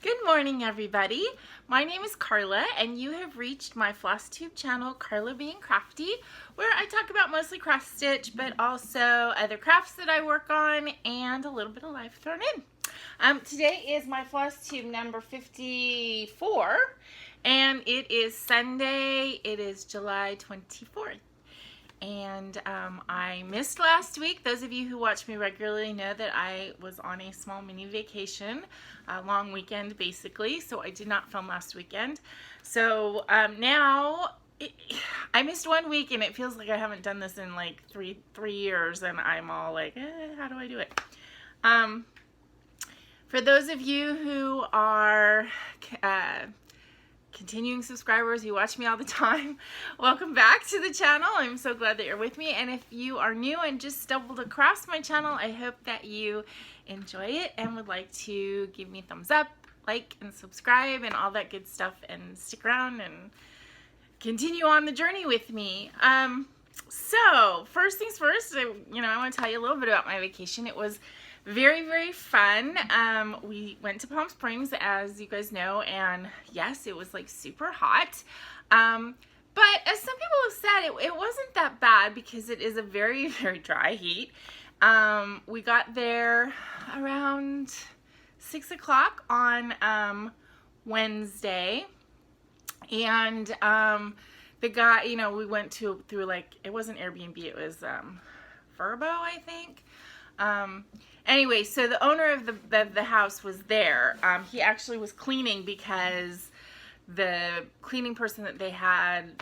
Good morning, everybody. My name is Karla, and you have reached my FlossTube channel, KarlaBeingCrafty, where I talk about mostly cross stitch, but also other crafts that I work on, and a little bit of life thrown in. Today is my FlossTube number 54, and it is Sunday. It is July 24th. And I missed last week. Those of you who watch me regularly know that I was on a small mini vacation, a long weekend basically, so I did not film last weekend. So now I missed 1 week and it feels like I haven't done this in like three years, and I'm all like, how do I do it? For those of you who are continuing subscribers, you watch me all the time, welcome back to the channel. I'm so glad that you're with me, and if you are new and just stumbled across my channel, I hope that you enjoy it and would like to give me a thumbs up, like, and subscribe and all that good stuff, and stick around and continue on the journey with me. So first things first, I want to tell you a little bit about my vacation. It was very fun. We went to Palm Springs, as you guys know, and yes, it was like super hot. But as some people have said, it wasn't that bad because it is a very dry heat. We got there around 6 o'clock on Wednesday, and the guy, we went through like, it wasn't Airbnb, it was Verbo, I think. Anyway, so the owner of the house was there. He actually was cleaning because the cleaning person that they had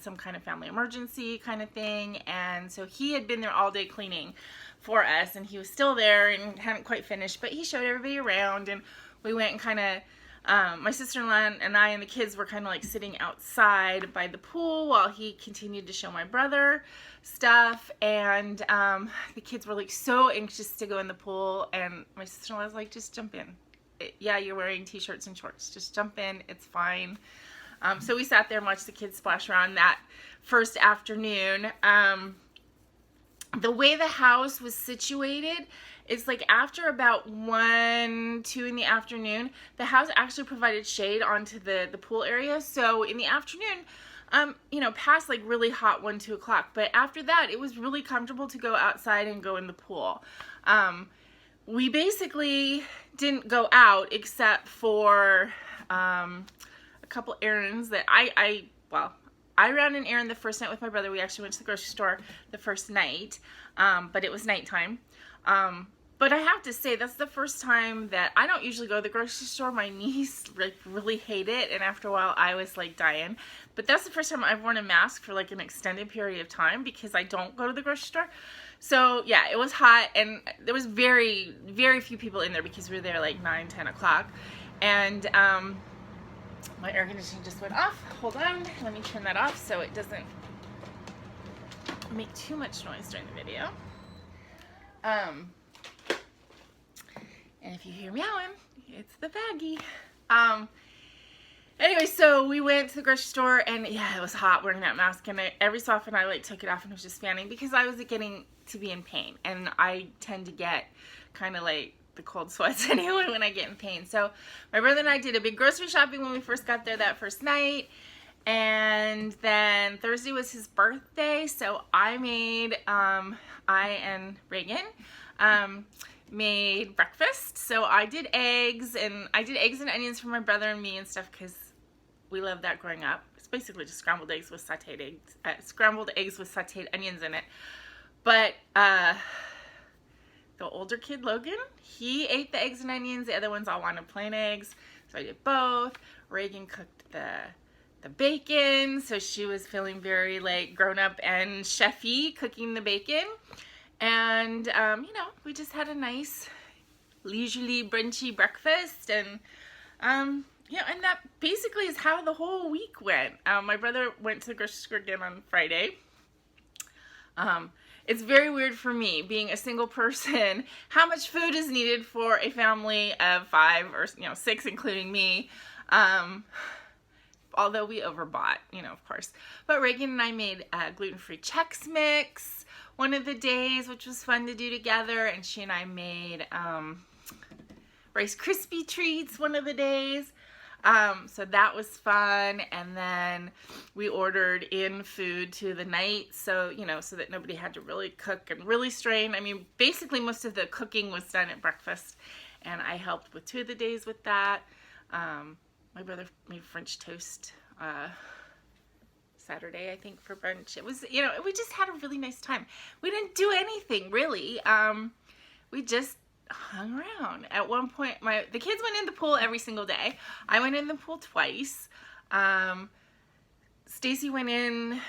some kind of family emergency kind of thing, and so he had been there all day cleaning for us, and he was still there and hadn't quite finished, but he showed everybody around, and we went and kind of, my sister-in-law and I and the kids were kind of like sitting outside by the pool while he continued to show my brother stuff, and the kids were like so anxious to go in the pool, and my sister-in-law was like, just jump in. Yeah, you're wearing t-shirts and shorts, just jump in, it's fine. So we sat there and watched the kids splash around that first afternoon. The way the house was situated, it's like after about 1, 2 in the afternoon, the house actually provided shade onto the pool area. So in the afternoon, past like really hot 1, 2 o'clock, but after that, it was really comfortable to go outside and go in the pool. We basically didn't go out except for a couple errands that I ran an errand the first night with my brother. We actually went to the grocery store the first night, but it was nighttime. But I have to say, that's the first time that I don't usually go to the grocery store. My niece like really hate it, and after a while I was like dying. But that's the first time I've worn a mask for like an extended period of time because I don't go to the grocery store. So yeah, it was hot, and there was very few people in there because we were there like 9, 10 o'clock. And my air conditioning just went off. Hold on, let me turn that off so it doesn't make too much noise during the video. And if you hear meowing, it's the baggie. Anyway, so we went to the grocery store, and yeah, it was hot wearing that mask, and every so often I like took it off and was just fanning because I was getting to be in pain, and I tend to get kind of like the cold sweats anyway when I get in pain. So my brother and I did a big grocery shopping when we first got there that first night, and then Thursday was his birthday, so I made, I and Reagan, made breakfast. So I did eggs, and onions for my brother and me and stuff because we love that growing up. It's basically just scrambled eggs with sauteed onions in it. But the older kid, Logan, he ate the eggs and onions. The other ones all wanted plain eggs, so I did both. Reagan cooked the bacon, so she was feeling very like grown up and chefy cooking the bacon. And we just had a nice leisurely brunchy breakfast, and and that basically is how the whole week went. My brother went to the grocery store again on Friday. It's very weird for me, being a single person, how much food is needed for a family of 5 or 6, including me. Although we overbought, of course. But Reagan and I made gluten-free Chex Mix one of the days, which was fun to do together, and she and I made Rice Krispie treats one of the days. So that was fun. And then we ordered in food to the night. So, you know, so that nobody had to really cook and really strain. I mean, basically most of the cooking was done at breakfast, and I helped with 2 of the days with that. My brother made French toast, Saturday, I think, for brunch. It was, you know, we just had a really nice time. We didn't do anything really. We just hung around. At one point, the kids went in the pool every single day. I went in the pool twice. Stacy went in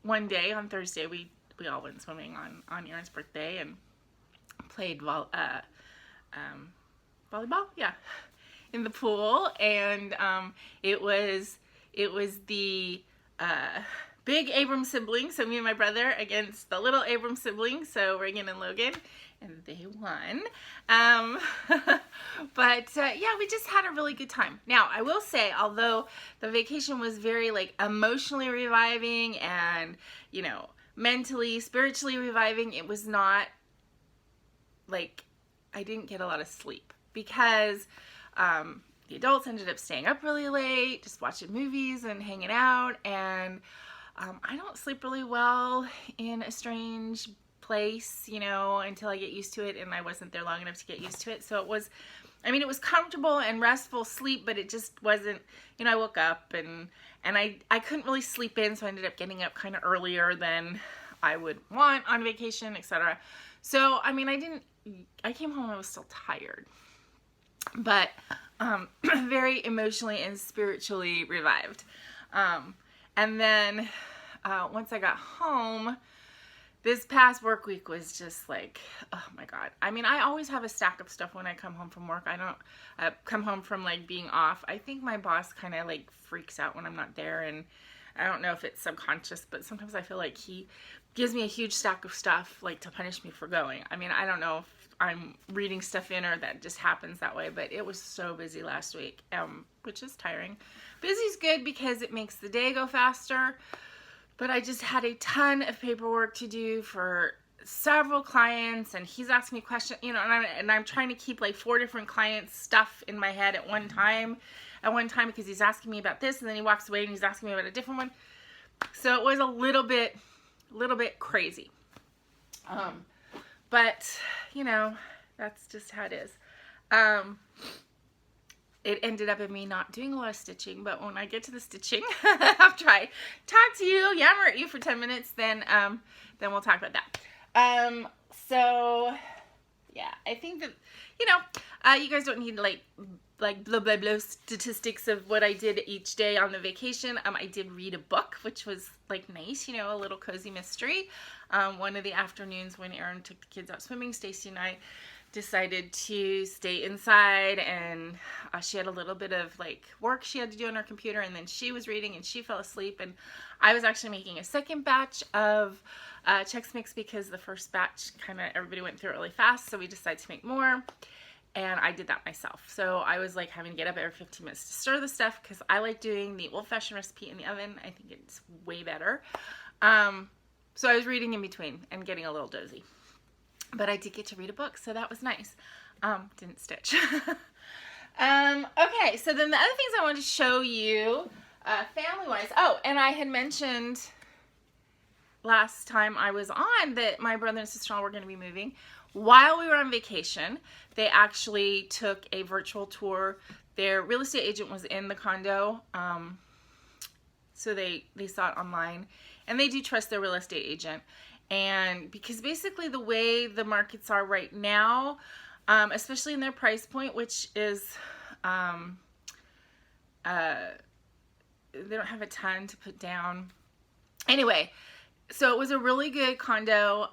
one day on Thursday. We all went swimming on Aaron's birthday and played volleyball, yeah, in the pool. And it was the big Abram siblings, so me and my brother against the little Abram siblings, so Reagan and Logan, and they won. But yeah, we just had a really good time. Now, I will say, although the vacation was very like emotionally reviving and, you know, mentally, spiritually reviving, it was not like, I didn't get a lot of sleep because the adults ended up staying up really late, just watching movies and hanging out, and I don't sleep really well in a strange place, you know, until I get used to it, and I wasn't there long enough to get used to it. So it was, I mean, it was comfortable and restful sleep, but it just wasn't, you know, I woke up and I couldn't really sleep in, so I ended up getting up kind of earlier than I would want on vacation, etc. So, I mean, I came home, I was still tired, but very emotionally and spiritually revived. And then once I got home, this past work week was just like, oh my God. I mean, I always have a stack of stuff when I come home from work. I don't come home from like being off. I think my boss kind of like freaks out when I'm not there, and I don't know if it's subconscious, but sometimes I feel like he gives me a huge stack of stuff like to punish me for going. I mean, I don't know if I'm reading stuff in or that just happens that way, but it was so busy last week, which is tiring. Busy's good because it makes the day go faster, but I just had a ton of paperwork to do for several clients, and he's asking me questions, you know, and I'm trying to keep like 4 different clients' stuff in my head at one time because he's asking me about this, and then he walks away and he's asking me about a different one. So it was a little bit crazy. But, you know, that's just how it is. It ended up in me not doing a lot of stitching, but when I get to the stitching, after I talk to you, yammer at you for 10 minutes, then we'll talk about that. So, yeah, I think that, you know, you guys don't need like blah, blah, blah statistics of what I did each day on the vacation. I did read a book, which was like nice, you know, a little cozy mystery. One of the afternoons when Aaron took the kids out swimming, Stacy and I decided to stay inside, and she had a little bit of like work she had to do on her computer, and then she was reading and she fell asleep, and I was actually making a second batch of Chex Mix because the first batch kind of everybody went through it really fast, so we decided to make more, and I did that myself. So I was like having to get up every 15 minutes to stir the stuff because I like doing the old-fashioned recipe in the oven. I think it's way better. So I was reading in between and getting a little dozy. But I did get to read a book, so that was nice. Didn't stitch. Okay, so then the other things I wanted to show you, family-wise. Oh, and I had mentioned last time I was on that my brother and sister-in-law were going to be moving. While we were on vacation, they actually took a virtual tour. Their real estate agent was in the condo, so they saw it online. And they do trust their real estate agent. And because basically the way the markets are right now, especially in their price point, which is, they don't have a ton to put down. Anyway, so it was a really good condo.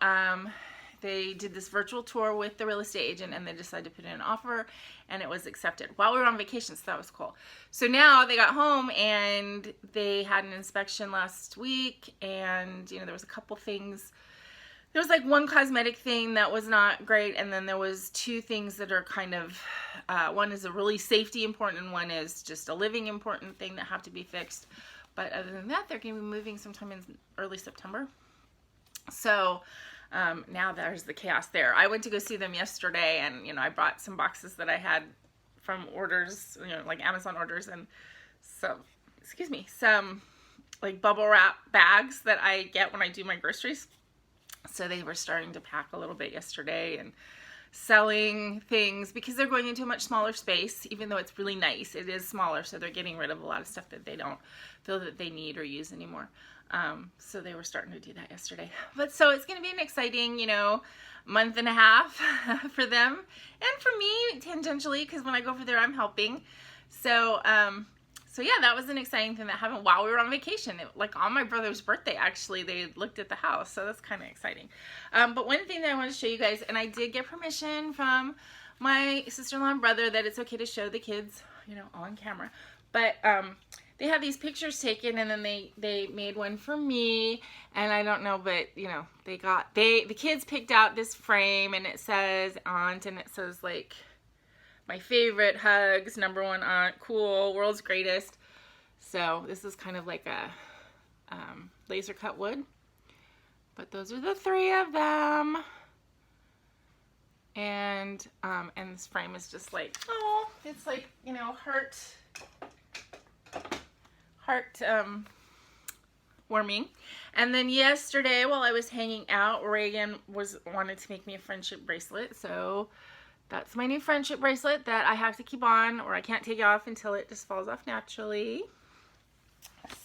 They did this virtual tour with the real estate agent, and they decided to put in an offer, and it was accepted while we were on vacation, so that was cool. So now they got home, and they had an inspection last week, and, you know, there was a couple things. There was like one cosmetic thing that was not great, and then there was 2 things that are kind of, one is a really safety important, and one is just a living important thing that have to be fixed. But other than that, they're going to be moving sometime in early September. So, now there's the chaos there. I went to go see them yesterday, and, you know, I brought some boxes that I had from orders, you know, like Amazon orders, and some, some like bubble wrap bags that I get when I do my groceries. So they were starting to pack a little bit yesterday and selling things because they're going into a much smaller space. Even though it's really nice, it is smaller, so they're getting rid of a lot of stuff that they don't feel that they need or use anymore. So they were starting to do that yesterday. But so it's going to be an exciting, you know, month and a half for them and for me tangentially, because when I go over there, I'm helping. So, so yeah, that was an exciting thing that happened while we were on vacation. Like on my brother's birthday, actually, they looked at the house. So that's kind of exciting. But one thing that I want to show you guys, and I did get permission from my sister-in-law and brother that it's okay to show the kids, you know, on camera. But they had these pictures taken, and then they made one for me. And I don't know, but you know, the kids picked out this frame, and it says aunt, and it says like, my favorite, hugs, #1 aunt, cool, world's greatest. So this is kind of like a laser cut wood. But those are the 3 of them. And this frame is just like, oh, it's like, you know, heart warming. And then yesterday while I was hanging out, Reagan wanted to make me a friendship bracelet. So that's my new friendship bracelet that I have to keep on, or I can't take it off until it just falls off naturally.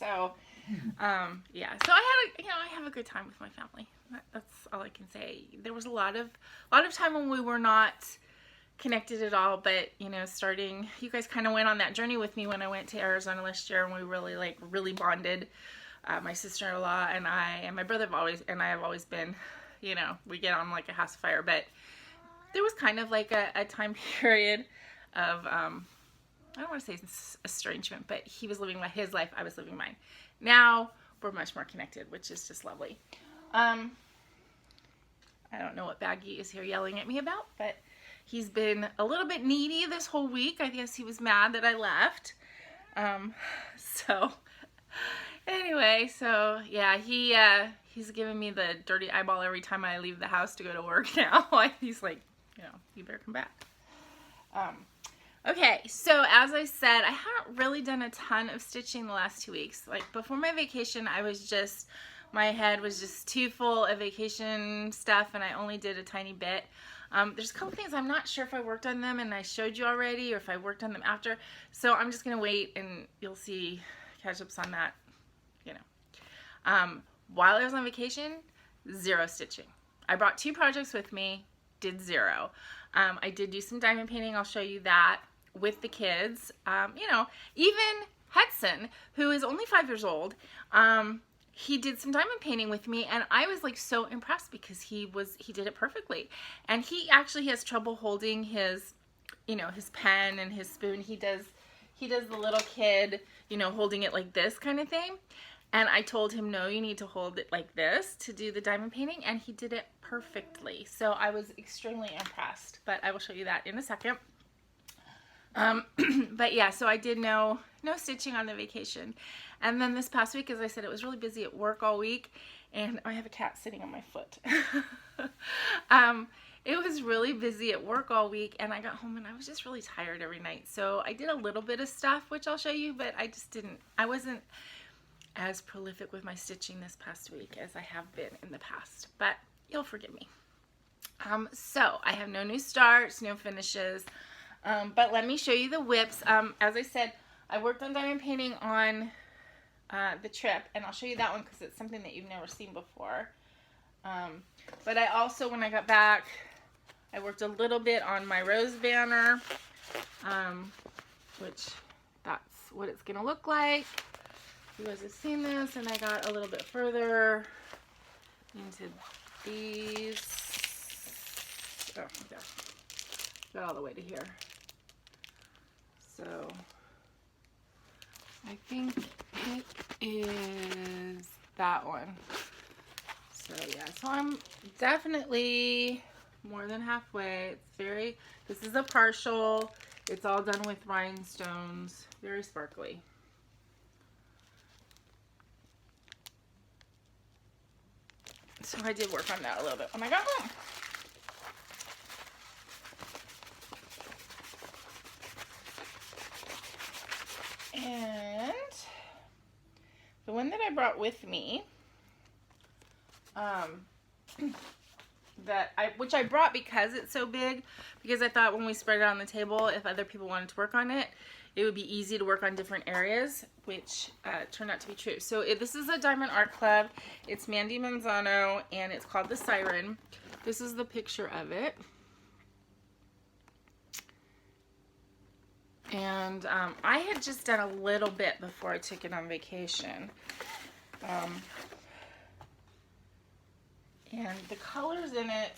So, yeah. So I have a good time with my family. That's all I can say. There was a lot of time when we were not connected at all, but you know, you guys kind of went on that journey with me when I went to Arizona last year, and we really bonded. My sister-in-law and I and my brother have always been, you know, we get on like a house fire, but there was kind of like a time period of, I don't want to say estrangement, but he was living his life, I was living mine. Now we're much more connected, which is just lovely. I don't know what Baggy is here yelling at me about, but he's been a little bit needy this whole week. I guess he was mad that I left. So anyway, so yeah, he's giving me the dirty eyeball every time I leave the house to go to work now. He's like, you know, you better come back. Okay, so as I said, I haven't really done a ton of stitching the last 2 weeks. Like before my vacation, my head was just too full of vacation stuff, and I only did a tiny bit. There's a couple things I'm not sure if I worked on them and I showed you already, or if I worked on them after. So I'm just gonna wait, and you'll see catch-ups on that, you know. While I was on vacation, 0 stitching. I brought 2 projects with me, did 0. I did do some diamond painting. I'll show you that with the kids. You know, even Hudson, who is only 5 years old, he did some diamond painting with me, and I was like so impressed because he did it perfectly. And he actually has trouble holding his, you know, his pen and his spoon. He does the little kid, you know, holding it like this kind of thing. And I told him, no, you need to hold it like this to do the diamond painting, and he did it perfectly. So I was extremely impressed, but I will show you that in a second. But yeah, so I did no stitching on the vacation. And then this past week, as I said, it was really busy at work all week, and I have a cat sitting on my foot. It was really busy at work all week, and I got home and I was just really tired every night. So I did a little bit of stuff, which I'll show you, but I wasn't as prolific with my stitching this past week as I have been in the past, but you'll forgive me. So I have no new starts, no finishes, but let me show you the whips. As I said, I worked on diamond painting on the trip, and I'll show you that one because it's something that you've never seen before. But I also, when I got back, I worked a little bit on my rose banner, which that's what it's gonna look like. You guys have seen this, and I got a little bit further into these. Oh, yeah. Got all the way to here. So I think it is that one. So yeah, so I'm definitely more than halfway. This is a partial. It's all done with rhinestones. Very sparkly. So I did work on that a little bit when I got home. And the one that I brought with me, which I brought because it's so big, because I thought when we spread it on the table, if other people wanted to work on it, it would be easy to work on different areas, which turned out to be true. So this is a Diamond Art Club. It's Mandy Manzano, and it's called The Siren. This is the picture of it. And I had just done a little bit before I took it on vacation. And the colors in it,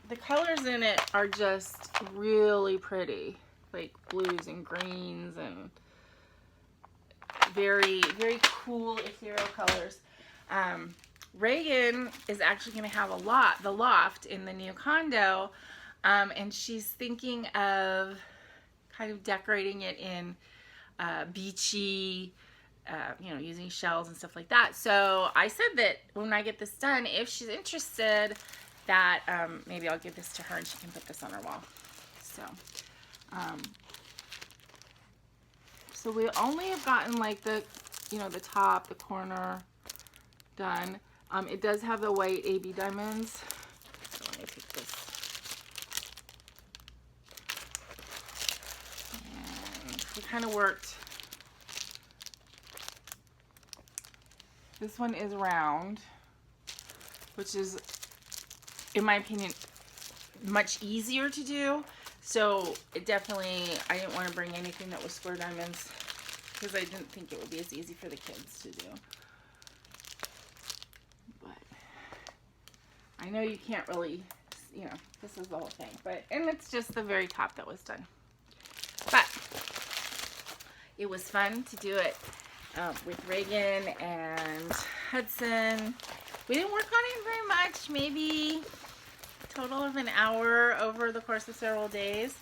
the colors in it are just really pretty, like blues and greens and very, very cool ethereal colors. Reagan is actually going to have the loft in the new condo, and she's thinking of kind of decorating it in beachy, you know, using shells and stuff like that. So I said that when I get this done, if she's interested, that maybe I'll give this to her and she can put this on her wall. So we only have gotten like the, you know, the top, the corner done. It does have the white AB diamonds. So let me take this. And we kind of worked. This one is round, which is, in my opinion, much easier to do. So it definitely, I didn't want to bring anything that was square diamonds because I didn't think it would be as easy for the kids to do. But I know you can't really, you know, this is the whole thing. But, and it's just the very top that was done. But it was fun to do it with Reagan and Hudson. We didn't work on it very much, maybe a total of an hour over the course of several days.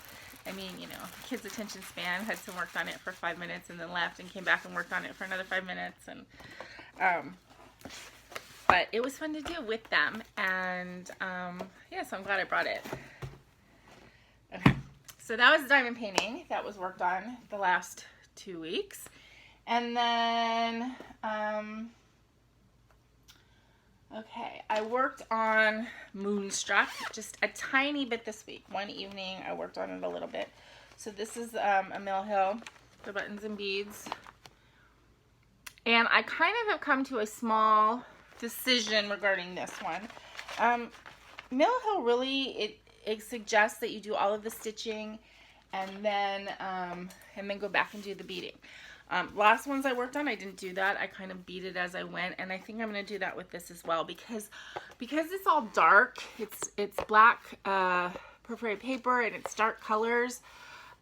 I mean, you know, kids' attention span. Hudson worked on it for 5 minutes and then left and came back and worked on it for another 5 minutes. And but it was fun to do with them. And yeah, so I'm glad I brought it. Okay, so that was diamond painting that was worked on the last 2 weeks. And then, okay, I worked on Moonstruck just a tiny bit this week. One evening, I worked on it a little bit. So this is a Mill Hill, the buttons and beads. And I kind of have come to a small decision regarding this one. Mill Hill really, it suggests that you do all of the stitching and then go back and do the beading. Last ones I worked on, I didn't do that. I kind of beaded as I went, and I think I'm going to do that with this as well because it's all dark. It's black perforated paper and it's dark colors.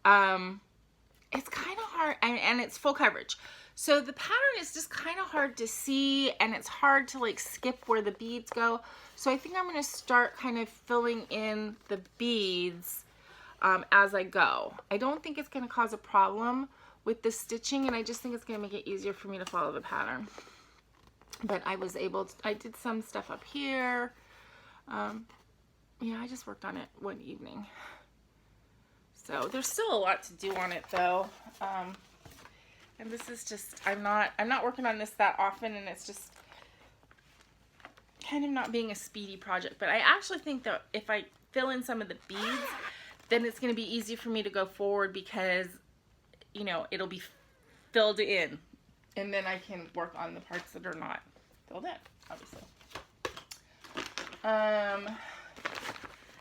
It's kind of hard, and it's full coverage. So the pattern is just kind of hard to see, and it's hard to like skip where the beads go. So I think I'm going to start kind of filling in the beads as I go. I don't think it's going to cause a problem with the stitching, and I just think it's going to make it easier for me to follow the pattern. But I was able to, I did some stuff up here. Yeah, I just worked on it one evening. So there's still a lot to do on it though. And this is just, I'm not working on this that often, and it's just kind of not being a speedy project. But I actually think that if I fill in some of the beads, then it's going to be easy for me to go forward because, you know, it'll be filled in, and then I can work on the parts that are not filled in, obviously.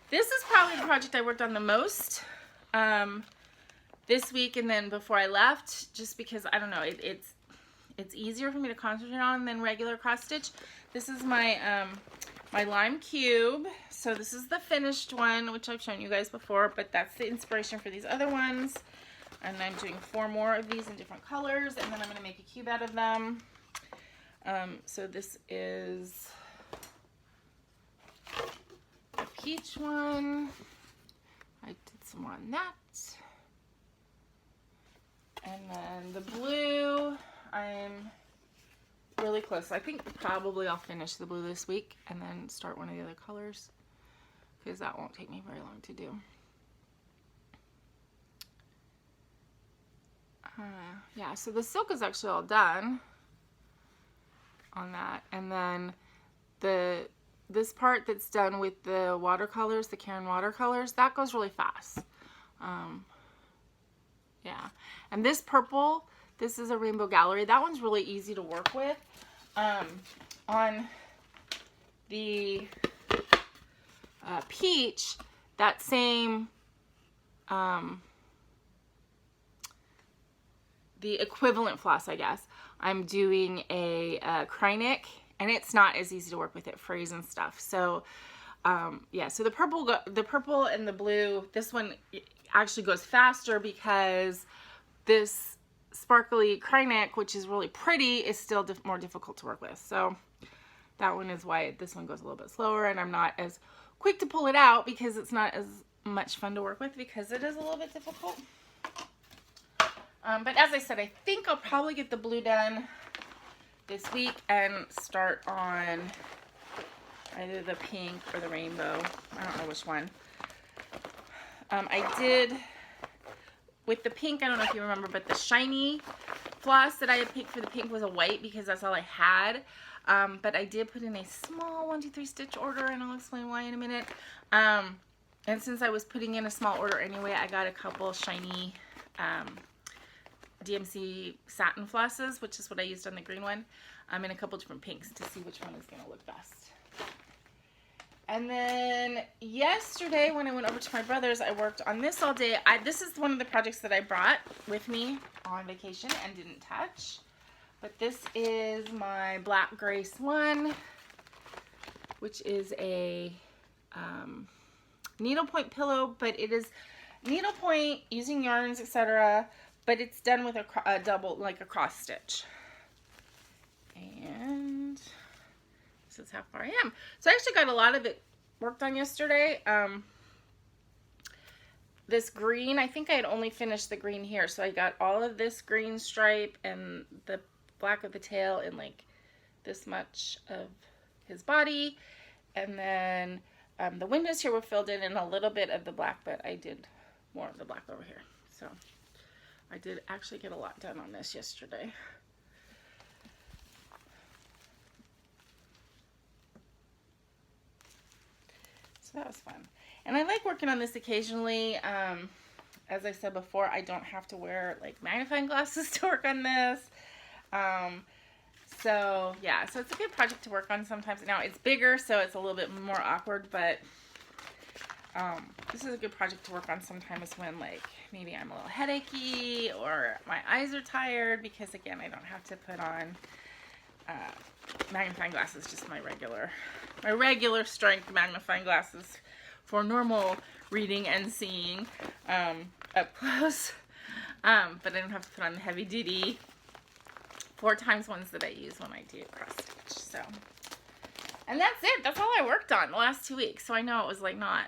This is probably the project I worked on the most this week and then before I left, just because, I don't know, it's easier for me to concentrate on than regular cross stitch. This is my my lime cube. So this is the finished one, which I've shown you guys before, but that's the inspiration for these other ones. And I'm doing 4 more of these in different colors, and then I'm going to make a cube out of them. So this is the peach one. I did some more on that. And then the blue, I'm really close. I think probably I'll finish the blue this week and then start one of the other colors, because that won't take me very long to do. Yeah, so the silk is actually all done on that, and then this part that's done with the watercolors, the Karen watercolors, that goes really fast. Yeah, and this purple, this is a Rainbow Gallery. That one's really easy to work with. On the peach, that same the equivalent floss, I guess, I'm doing a Kreinik, and it's not as easy to work with. It frays and stuff. So yeah, so the purple and the blue, this one actually goes faster because this sparkly Kreinik, which is really pretty, is still more difficult to work with. So that one is why this one goes a little bit slower, and I'm not as quick to pull it out because it's not as much fun to work with because it is a little bit difficult. But as I said, I think I'll probably get the blue done this week and start on either the pink or the rainbow. I don't know which one. I did, with the pink, I don't know if you remember, but the shiny floss that I had picked for the pink was a white because that's all I had. But I did put in a small 1, 2, 3 stitch order, and I'll explain why in a minute. And since I was putting in a small order anyway, I got a couple shiny DMC satin flosses, which is what I used on the green one, in a couple different pinks to see which one is going to look best. And then yesterday when I went over to my brother's, I worked on this all day. This is one of the projects that I brought with me on vacation and didn't touch. But this is my Black Grace one, which is a needlepoint pillow, but it is needlepoint using yarns, etc., but it's done with a double, like a cross stitch. And this is how far I am. So I actually got a lot of it worked on yesterday. This green, I think I had only finished the green here, so I got all of this green stripe and the black of the tail and like this much of his body, and then the windows here were filled in and a little bit of the black, but I did more of the black over here. So I did actually get a lot done on this yesterday. So that was fun. And I like working on this occasionally. As I said before, I don't have to wear like magnifying glasses to work on this. So yeah, so it's a good project to work on sometimes. Now it's bigger, so it's a little bit more awkward, but this is a good project to work on sometimes when like maybe I'm a little headachy or my eyes are tired, because again, I don't have to put on magnifying glasses, just my regular strength magnifying glasses for normal reading and seeing up close. But I don't have to put on the heavy duty 4 times ones that I use when I do cross stitch. So, and that's it. That's all I worked on the last 2 weeks. So I know it was like not,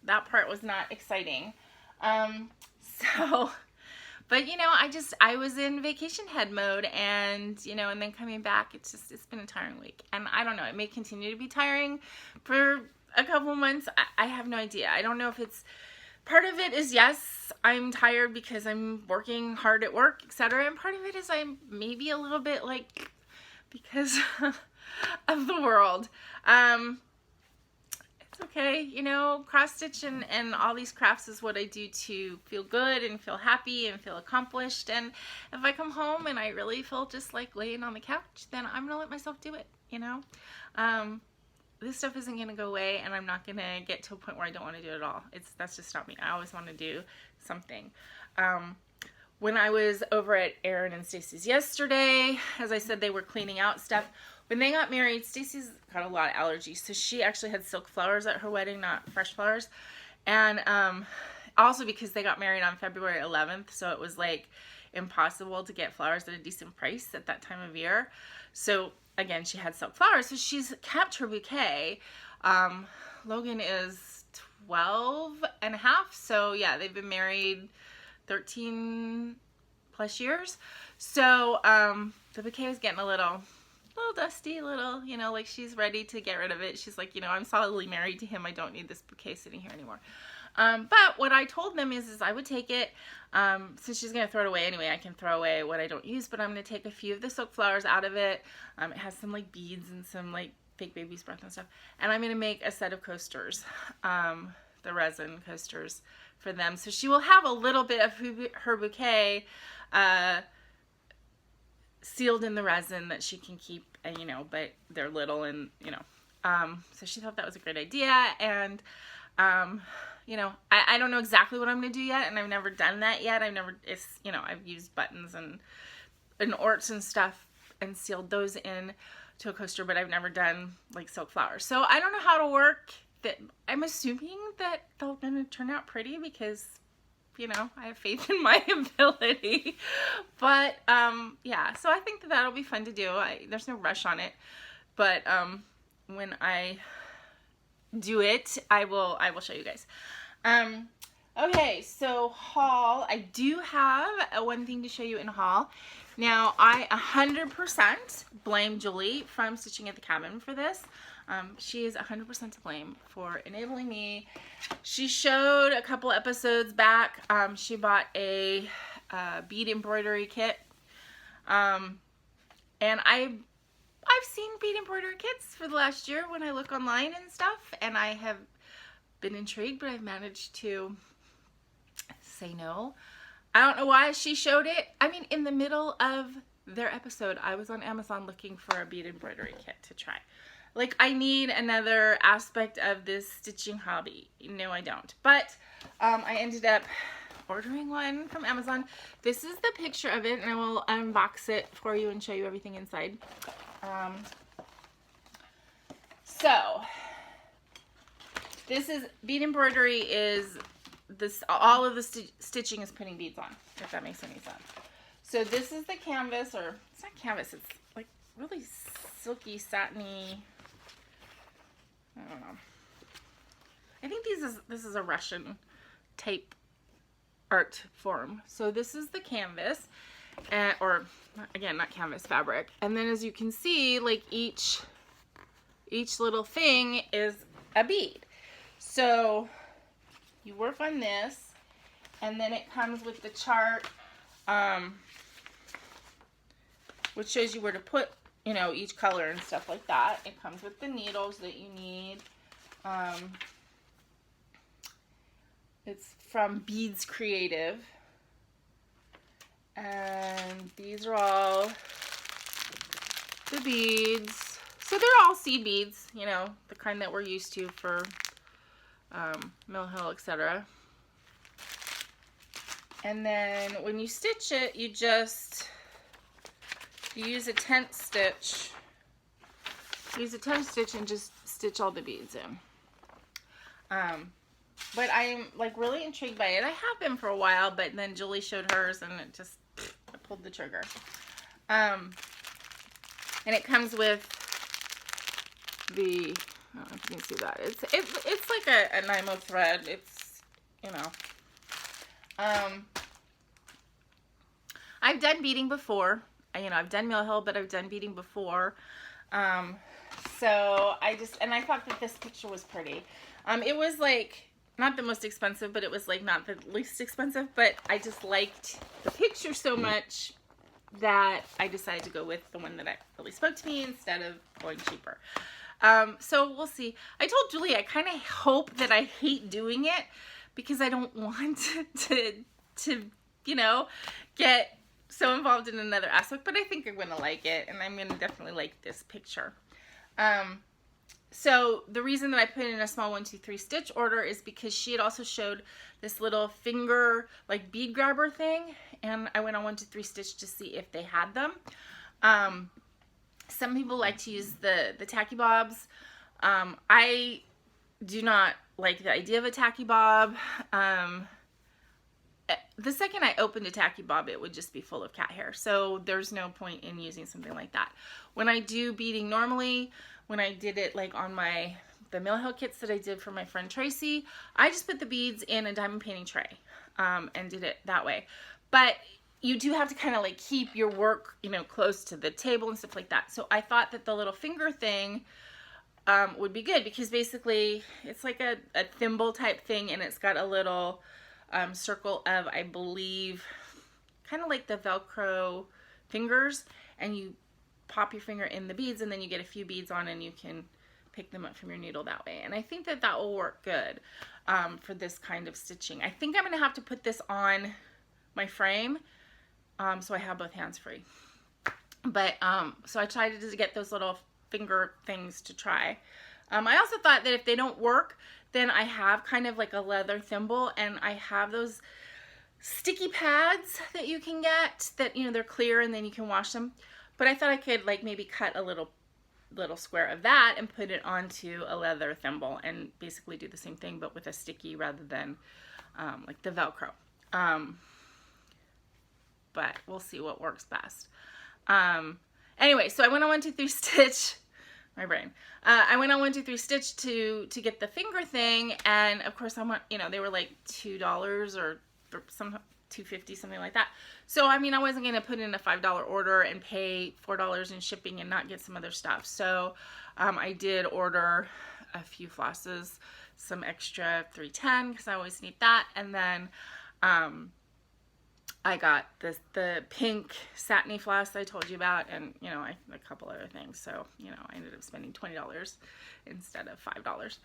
that part was not exciting. But you know, I was in vacation head mode, and you know, and then coming back, it's been a tiring week, and I don't know, it may continue to be tiring for a couple months. I have no idea. I don't know if it's, part of it is, yes, I'm tired because I'm working hard at work, etc. And part of it is I'm maybe a little bit like, because of the world. It's okay, you know, cross stitch and all these crafts is what I do to feel good and feel happy and feel accomplished. And if I come home and I really feel just like laying on the couch, then I'm gonna let myself do it, you know. This stuff isn't gonna go away, and I'm not gonna get to a point where I don't want to do it at all. That's just not me. I always want to do something. When I was over at Erin and Stacy's yesterday, as I said, they were cleaning out stuff. When they got married, Stacy's got a lot of allergies, so she actually had silk flowers at her wedding, not fresh flowers. And also because they got married on February 11th, so it was like impossible to get flowers at a decent price at that time of year. So again, she had silk flowers, so she's kept her bouquet. Logan is 12 and a half, so yeah, they've been married 13 plus years. So the bouquet was getting a little little dusty, little, you know, like she's ready to get rid of it. She's like, you know, I'm solidly married to him. I don't need this bouquet sitting here anymore. But what I told them is I would take it, since she's going to throw it away anyway, I can throw away what I don't use, but I'm going to take a few of the soak flowers out of it. It has some like beads and some like fake baby's breath and stuff. And I'm going to make a set of coasters, the resin coasters for them. So she will have a little bit of her bouquet, sealed in the resin that she can keep, you know, but they're little and, you know, so she thought that was a great idea. And, you know, I don't know exactly what I'm going to do yet, and I've never done that yet. You know, I've used buttons and orts and stuff and sealed those in to a coaster, but I've never done like silk flowers. So I don't know how to work that. I'm assuming that they're going to turn out pretty because, you know, I have faith in my ability. But, yeah, so I think that that'll be fun to do. There's no rush on it, but, when I do it, I will show you guys. Okay, so haul. I do have one thing to show you in haul. Now, I 100% blame Julie from Stitching at the Cabin for this. She is 100% to blame for enabling me. She showed a couple episodes back, she bought a bead embroidery kit. And I've seen bead embroidery kits for the last year when I look online and stuff, and I have been intrigued, but I've managed to say no. I don't know why she showed it. I mean, in the middle of their episode, I was on Amazon looking for a bead embroidery kit to try. Like, I need another aspect of this stitching hobby. No, I don't. But I ended up ordering one from Amazon. This is the picture of it, and I will unbox it for you and show you everything inside. So this is bead embroidery. Is this all of the stitching is putting beads on, if that makes any sense. So this is the canvas, or it's not canvas, it's like really silky, satiny, I don't know. I think this is a Russian type art form. So this is the canvas, or again, not canvas, fabric. And then as you can see, like each little thing is a bead. So you work on this, and then it comes with the chart, which shows you where to put, you know, each color and stuff like that. It comes with the needles that you need. It's from Beads Creative. And these are all the beads. So they're all seed beads, you know, the kind that we're used to for Mill Hill, etc. And then when you stitch it, you use a tent stitch. Use a tent stitch and just stitch all the beads in. But I'm like really intrigued by it. I have been for a while, but then Julie showed hers and it just, I pulled the trigger. And it comes with the, I don't know if you can see that. It's like a Nymo thread. It's, you know. I've done beading before. You know, I've done Mill Hill, but I've done beading before. So I thought that this picture was pretty. It was like, not the most expensive, but it was like not the least expensive, but I just liked the picture so much that I decided to go with the one that really spoke to me instead of going cheaper. So we'll see. I told Julie I kind of hope that I hate doing it because I don't want to you know, get so involved in another aspect, but I think I'm going to like it, and I'm going to definitely like this picture. So the reason that I put in a small 1, 2, 3 stitch order is because she had also showed this little finger like bead grabber thing, and I went on 1, 2, 3 stitch to see if they had them. Some people like to use the tacky bobs. I do not like the idea of a tacky bob. The second I opened a tacky bob, it would just be full of cat hair. So there's no point in using something like that. When I do beading normally, when I did it like on the Mill Hill kits that I did for my friend Tracy, I just put the beads in a diamond painting tray and did it that way. But you do have to kind of like keep your work, you know, close to the table and stuff like that. So I thought that the little finger thing would be good, because basically it's like a thimble type thing, and it's got a little circle of, I believe, kind of like the Velcro fingers, and you pop your finger in the beads, and then you get a few beads on, and you can pick them up from your needle that way. And I think that that will work good for this kind of stitching. I think I'm going to have to put this on my frame so I have both hands free. But so I tried to get those little finger things to try. I also thought that if they don't work, then I have kind of like a leather thimble, and I have those sticky pads that you can get that, you know, they're clear and then you can wash them. But I thought I could like maybe cut a little square of that and put it onto a leather thimble and basically do the same thing, but with a sticky rather than like the Velcro. But we'll see what works best. Anyway, so I went on 1, 2, 3 stitch. My brain. I went on 1, 2, 3 stitch to get the finger thing, and of course I want, you know, they were like $2 or some $2.50, something like that. So I mean, I wasn't gonna put in a $5 order and pay $4 in shipping and not get some other stuff. So I did order a few flosses, some extra 310 because I always need that, and then I got the pink satiny floss I told you about, and you know, a couple other things. So you know, I ended up spending $20 instead of $5.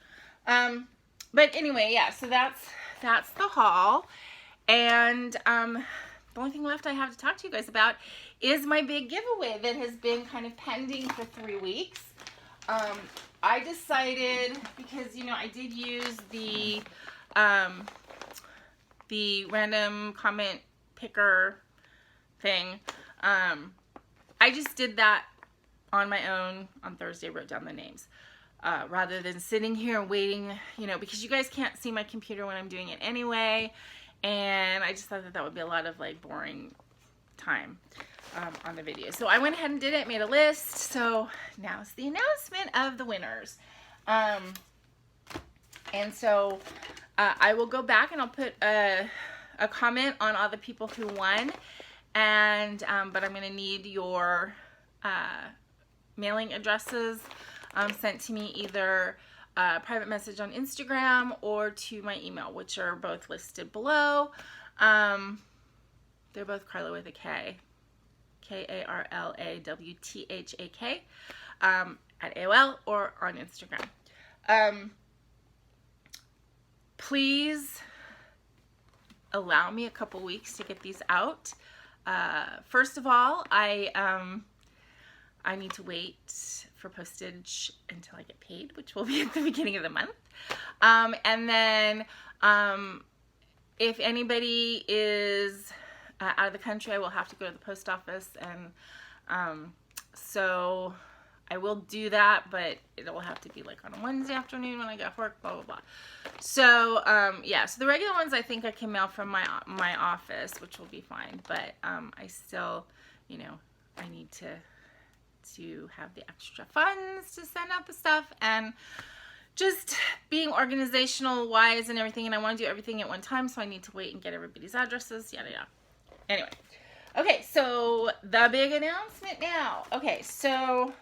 But anyway, yeah. So that's the haul, and the only thing left I have to talk to you guys about is my big giveaway that has been kind of pending for 3 weeks. I decided, because you know, I did use the random comment picker thing. I just did that on my own on Thursday, wrote down the names, rather than sitting here and waiting, you know, because you guys can't see my computer when I'm doing it anyway, and I just thought that that would be a lot of like boring time on the video. So I went ahead and did it, made a list. So now it's the announcement of the winners. And so I will go back and I'll put a comment on all the people who won, and but I'm gonna need your mailing addresses sent to me, either a private message on Instagram or to my email, which are both listed below. They're both Karla with a K, KarlaWthak, at AOL or on Instagram. Please allow me a couple weeks to get these out. First of all, I need to wait for postage until I get paid, which will be at the beginning of the month. And then if anybody is out of the country, I will have to go to the post office, and so I will do that, but it'll have to be like on a Wednesday afternoon when I get off work, blah, blah, blah. So, yeah, so the regular ones I think I can mail from my office, which will be fine, but I still, you know, I need to have the extra funds to send out the stuff, and just being organizational wise and everything, and I want to do everything at one time, so I need to wait and get everybody's addresses, yada yada. Anyway, okay, so the big announcement now. Okay, so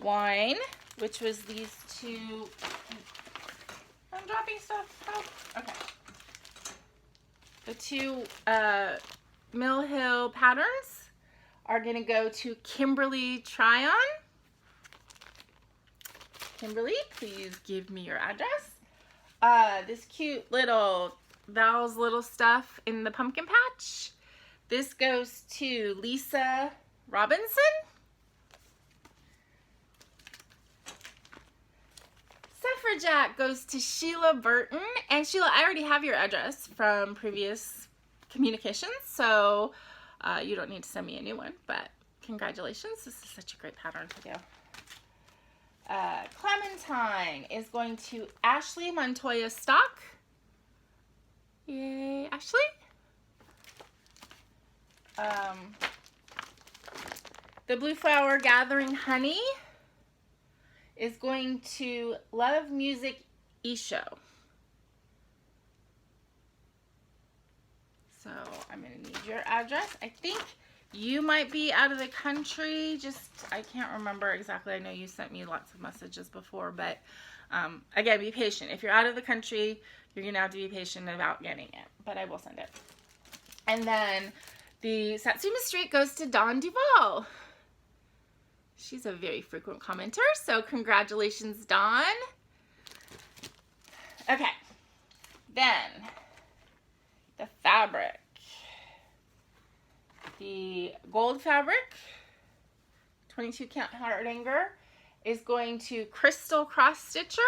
wine, which was these two. I'm dropping stuff. Oh, okay. The two Mill Hill patterns are going to go to Kimberly Tryon. Kimberly, please give me your address. This cute little Val's little stuff in the pumpkin patch. This goes to Lisa Robinson. Suffragette goes to Sheila Burton. And Sheila, I already have your address from previous communications, so you don't need to send me a new one, but congratulations. This is such a great pattern to do. Clementine is going to Ashley Montoya Stock. Yay, Ashley. The Blue Flower Gathering Honey is going to Love Music eShow. So I'm going to need your address. I think you might be out of the country. I can't remember exactly. I know you sent me lots of messages before, but again, be patient. If you're out of the country, you're going to have to be patient about getting it, but I will send it. And then the Satsuma Street goes to Dawn Duval. She's a very frequent commenter, so congratulations, Dawn. Okay, then the fabric. The gold fabric, 22 count hardanger, is going to Crystal Cross Stitcher.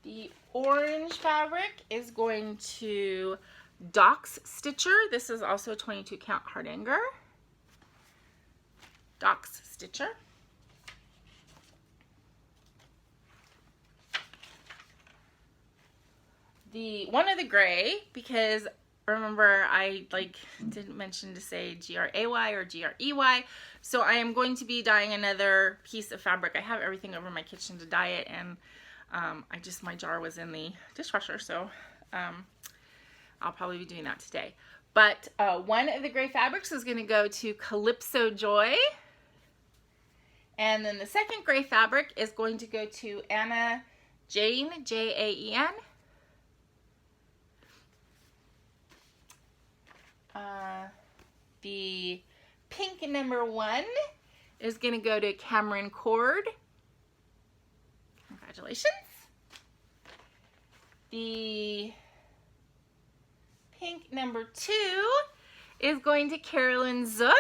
The orange fabric is going to Docks Stitcher. This is also 22 count hardanger. Docks Stitcher. The one of the gray, because remember I didn't mention to say G-R-A-Y or G-R-E-Y, so I am going to be dyeing another piece of fabric. I have everything over in my kitchen to dye it, and my jar was in the dishwasher, so I'll probably be doing that today. But one of the gray fabrics is going to go to Calypso Joy, and then the second gray fabric is going to go to Anna Jane, J-A-E-N. The pink number 1 is going to go to Cameron Cord. Congratulations. The pink number 2 is going to Carolyn Zook.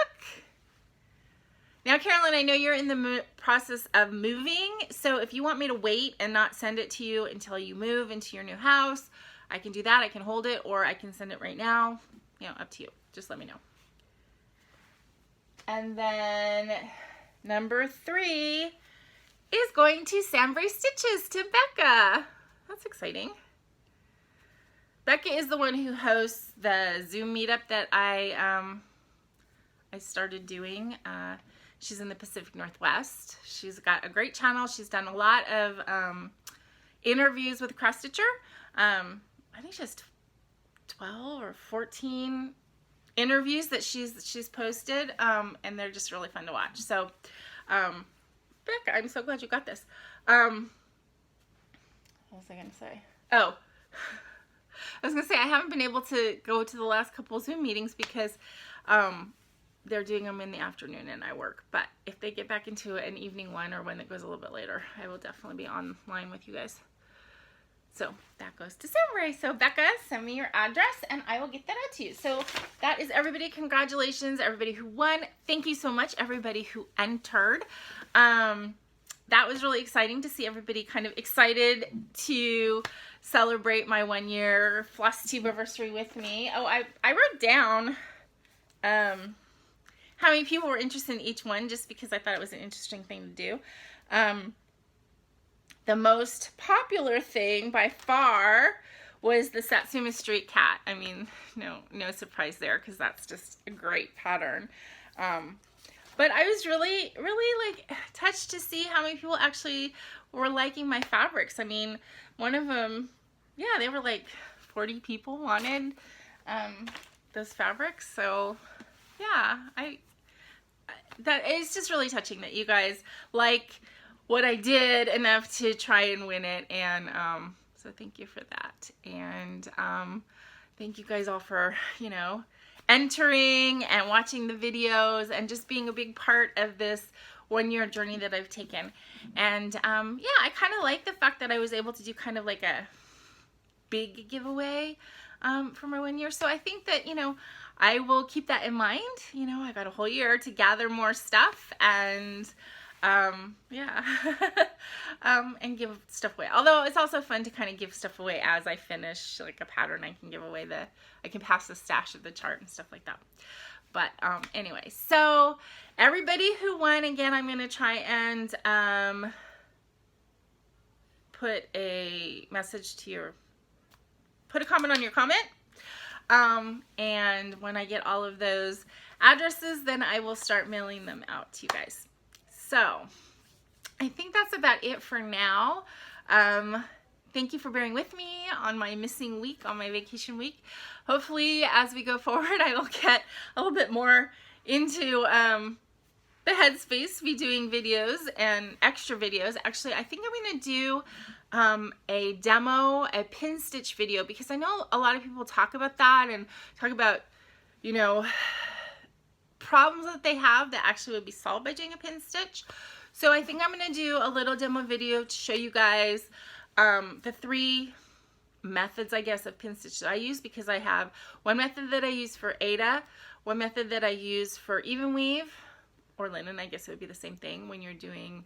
Now, Carolyn, I know you're in the process of moving, so if you want me to wait and not send it to you until you move into your new house, I can do that. I can hold it, or I can send it right now. You know, up to you. Just let me know. And then number 3 is going to Sambray Stitches to Becca. That's exciting. Becca is the one who hosts the Zoom meetup that I started doing. She's in the Pacific Northwest. She's got a great channel. She's done a lot of interviews with Cross Stitcher. I think she has 12 or 14 interviews that she's posted, and they're just really fun to watch. So Becca, I'm so glad you got this. What was I gonna say? Oh, I was gonna say I haven't been able to go to the last couple Zoom meetings because they're doing them in the afternoon and I work, but if they get back into an evening one or one that goes a little bit later, I will definitely be online with you guys. So that goes to Sambray. So Becca, send me your address and I will get that out to you. So that is everybody. Congratulations, everybody who won. Thank you so much, everybody who entered. That was really exciting to see everybody kind of excited to celebrate my 1-year FlossTube anniversary with me. Oh, I wrote down how many people were interested in each one just because I thought it was an interesting thing to do. The most popular thing by far was the Satsuma Street cat. I mean, no surprise there because that's just a great pattern. But I was really like touched to see how many people actually were liking my fabrics. I mean, one of them, yeah, they were like 40 people wanted those fabrics. So yeah, that is just really touching that you guys like what I did enough to try and win it, and so thank you for that, and thank you guys all for entering and watching the videos and just being a big part of this 1-year journey that I've taken. And yeah, I kind of like the fact that I was able to do kind of like a big giveaway for my 1 year. So I think that I will keep that in mind. I got a whole year to gather more stuff and yeah, and give stuff away. Although it's also fun to kind of give stuff away as I finish like a pattern. I can give away I can pass the stash of the chart and stuff like that. But anyway, so everybody who won, again, I'm going to try and put a message to put a comment on your comment. And when I get all of those addresses, then I will start mailing them out to you guys. So I think that's about it for now. thank you for bearing with me on my missing week, on my vacation week. Hopefully, as we go forward, I will get a little bit more into the headspace to be doing videos and extra videos. Actually, I think I'm going to do a demo, a pin stitch video, because I know a lot of people talk about that and talk about, you know, problems that they have that actually would be solved by doing a pin stitch. So I think I'm going to do a little demo video to show you guys the 3 methods, I guess, of pin stitch that I use, because I have one method that I use for Aida, one method that I use for even weave, or linen. I guess it would be the same thing when you're doing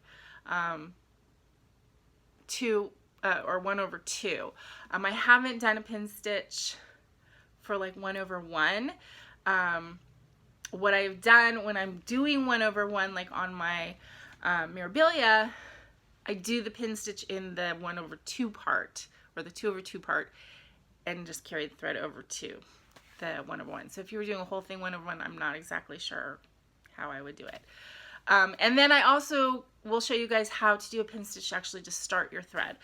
2 or 1/2. I haven't done a pin stitch for like 1/1. What I've done when I'm doing 1/1, like on my Mirabilia, I do the pin stitch in the 1/2 part, or the 2/2 part, and just carry the thread over to the 1/1. So if you were doing a whole thing 1/1, I'm not exactly sure how I would do it. And then I also will show you guys how to do a pin stitch actually to start your thread,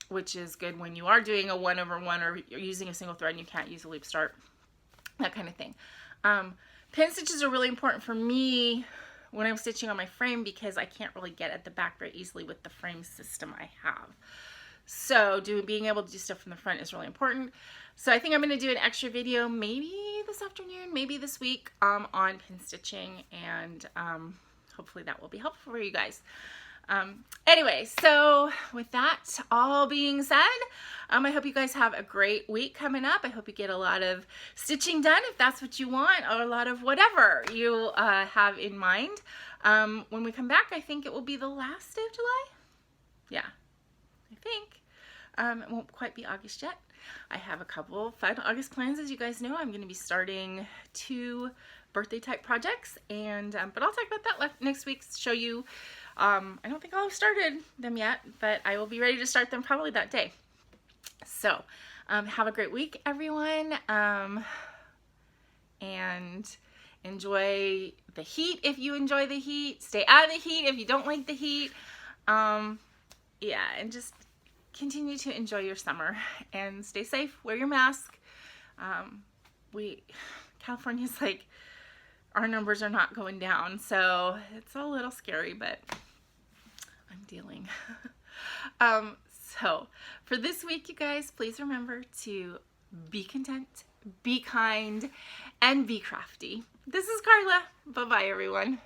which is good when you are doing a 1/1 or you're using a single thread and you can't use a loop start, that kind of thing. Pin stitches are really important for me when I'm stitching on my frame, because I can't really get at the back very easily with the frame system I have. So being able to do stuff from the front is really important. So I think I'm going to do an extra video maybe this afternoon, maybe this week, on pin stitching, and hopefully that will be helpful for you guys. Anyway, so with that all being said, I hope you guys have a great week coming up. I hope you get a lot of stitching done if that's what you want, or a lot of whatever you have in mind. When we come back, I think it will be the last day of July. Yeah, I think. It won't quite be August yet. I have a couple fun August plans. As you guys know, I'm going to be starting 2 birthday type projects, and but I'll talk about that next week, show you. I don't think I'll have started them yet, but I will be ready to start them probably that day. So have a great week, everyone, and enjoy the heat if you enjoy the heat. Stay out of the heat if you don't like the heat. Yeah, and just continue to enjoy your summer and stay safe. Wear your mask. California's like, our numbers are not going down, so it's a little scary, but I'm dealing. So for this week, you guys, please remember to be content, be kind, and be crafty. This is Karla. Bye-bye, everyone.